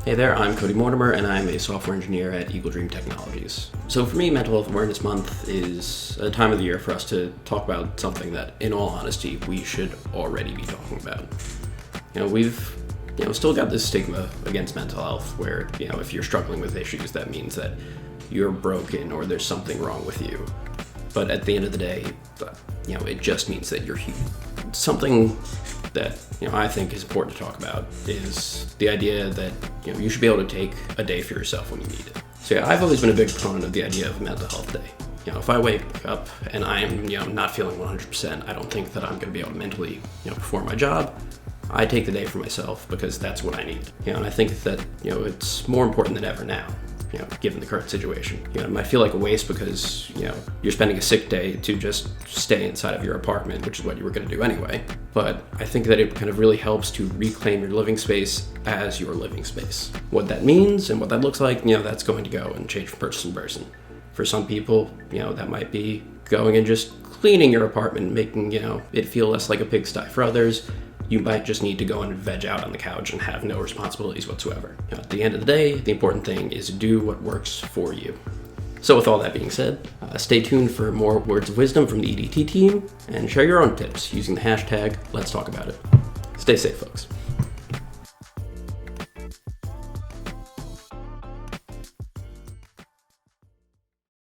Hey there, I'm Cody Mortimer, and I'm a software engineer at Eagle Dream Technologies. So for me, Mental Health Awareness Month is a time of the year for us to talk about something that, in all honesty, we should already be talking about. We've still got this stigma against mental health where, if you're struggling with issues, that means that you're broken or there's something wrong with you. But at the end of the day, it just means that you're human. Something that I think is important to talk about is the idea that you should be able to take a day for yourself when you need it. So I've always been a big proponent of the idea of a mental health day. If I wake up and I'm not feeling 100%, I don't think that I'm going to be able to mentally perform my job. I take the day for myself because that's what I need. And I think that it's more important than ever now. Given the current situation. It might feel like a waste because, you're spending a sick day to just stay inside of your apartment, which is what you were going to do anyway. But I think that it kind of really helps to reclaim your living space as your living space. What that means and what that looks like, that's going to go and change from person to person. For some people, that might be going and just cleaning your apartment, making, it feel less like a pigsty. For others, you might just need to go and veg out on the couch and have no responsibilities whatsoever. At the end of the day, the important thing is do what works for you. So with all that being said, stay tuned for more words of wisdom from the EDT team and share your own tips using the hashtag Let's Talk About It. Stay safe, folks.